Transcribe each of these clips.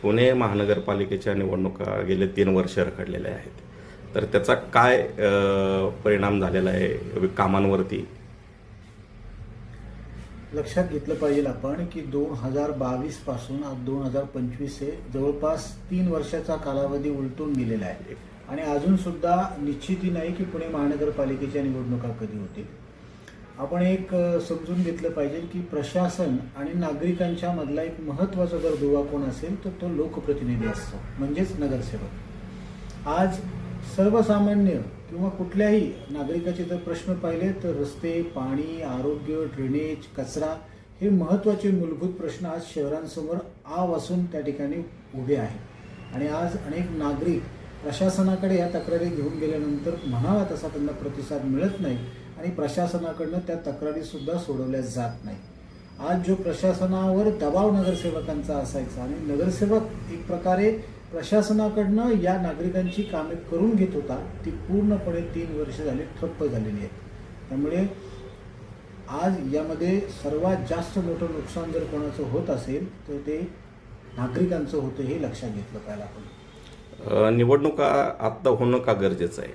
पुणे महानगरपालिकेच्या निवडणुका गेले 3 वर्ष रखडलेल्या आहेत, तर त्याचा काय परिणाम झालेला आहे कामांवरती? लक्षात घेतलं पाहिजे आपण की 2022 पासून आज 2025 हे जवळपास 3 वर्षाचा कालावधी उलटून गेलेला आहे आणि अजून सुद्धा निश्चिती नाही की पुणे महानगरपालिकेच्या निवडणुका कधी होतील. आपण एक समजून घेतलं पाहिजे की प्रशासन आणि नागरिकांच्या मधला एक महत्त्वाचा जर दुवा कोण असेल तर तो लोकप्रतिनिधी असतो, म्हणजेच नगरसेवक. आज सर्वसामान्य किंवा कुठल्याही नागरिकाचे जर प्रश्न पाहिले तर रस्ते, पाणी, आरोग्य, ड्रेनेज, कचरा हे महत्त्वाचे मूलभूत प्रश्न आज शहरांसमोर आव असून त्या ठिकाणी उभे आहेत. आणि आज अनेक नागरिक प्रशासनाकडे या तक्रारी घेऊन गेल्यानंतर म्हणावा तसा त्यांना प्रतिसाद मिळत नाही आणि प्रशासनाकडनं त्या तक्रारीसुद्धा सोडवल्या जात नाही. आज जो प्रशासनावर दबाव नगरसेवकांचा असायचा आणि नगरसेवक एक प्रकारे प्रशासनाकडनं या नागरिकांची कामे करून घेत होता, ती पूर्णपणे 3 वर्ष झाली ठप्प झालेली आहे. त्यामुळे आज यामध्ये सर्वात जास्त मोठं नुकसान जर कोणाचं होत असेल तर ते नागरिकांचं होतं, हे लक्षात घेतलं पाहिजे आपण. निवडणुका आत्ता होणं का गरजेचं आहे?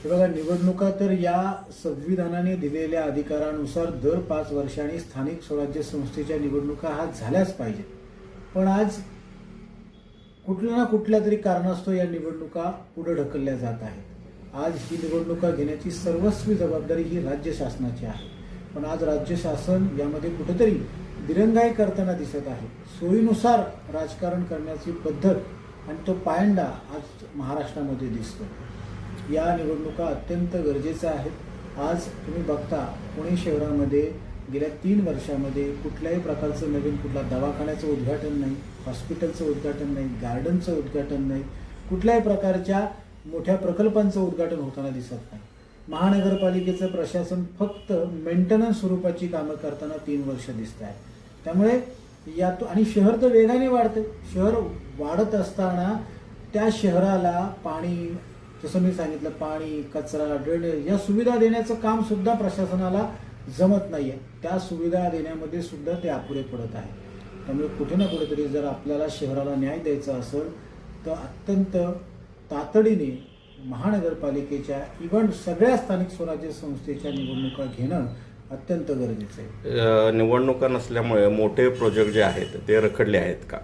हे बघा, निवडणुका तर या संविधानाने दिलेल्या अधिकारानुसार दर 5 वर्षांनी स्थानिक स्वराज्य संस्थेच्या निवडणुका हा झाल्याच पाहिजे. पण आज कुठल्या ना कुठल्या तरी कारणास्तव या निवडणुका पुढे ढकलल्या जात आहेत. आज ही निवडणुका घेण्याची सर्वस्वी जबाबदारी ही राज्य शासनाची आहे, पण आज राज्य शासन यामध्ये कुठेतरी दिरंगाई करताना दिसत आहे. सोयीनुसार राजकारण करण्याची पद्धत आणि तो पायंडा आज महाराष्ट्रामध्ये दिसतो. या निवडणुका अत्यंत गरजेच्या आहेत. आज तुम्ही बघता पुणे शहरामध्ये गेल्या 3 वर्षामध्ये कुठल्याही प्रकारचं नवीन कुठला दवाखान्याचं उद्घाटन नाही, हॉस्पिटलचं उद्घाटन नाही, गार्डनचं उद्घाटन नाही, कुठल्याही प्रकारच्या मोठ्या प्रकल्पांचं उद्घाटन होताना दिसत नाही. महानगरपालिकेचं प्रशासन फक्त मेंटेनन्स स्वरूपाची कामं करताना 3 वर्ष दिसत आहे. त्यामुळे यात आणि शहर तर वेगाने वाढते. शहर वाढत असताना त्या शहराला पाणी, जसं मी सांगितलं, पाणी, कचरा, ड्रेनेज या सुविधा देण्याचं काम सुद्धा प्रशासनाला जमत नाहीये. त्या सुविधा देण्यामध्ये सुद्धा ते अपुरे पडत आहे. त्यामुळे कुठे ना कुठेतरी जर आपल्याला शहराला न्याय द्यायचा असेल तर अत्यंत तातडीने महानगरपालिकेच्या इव्हन सगळ्या स्थानिक स्वराज्य संस्थेच्या निवडणुका घेणं अत्यंत गरजेचं आहे. निवडणुका नसल्यामुळे मोठे प्रोजेक्ट जे आहेत ते रखडले आहेत का?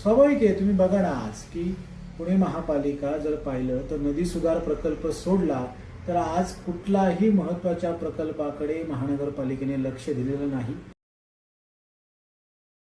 स्वाभाविक आहे. तुम्ही बघा ना, आज की पुणे महापालिका जर पाहिलं तर नदी सुधार प्रकल्प सोडला तर आज कुठलाही महत्त्वाच्या प्रकल्पाकडे महानगरपालिकेने लक्ष दिलेलं नाही.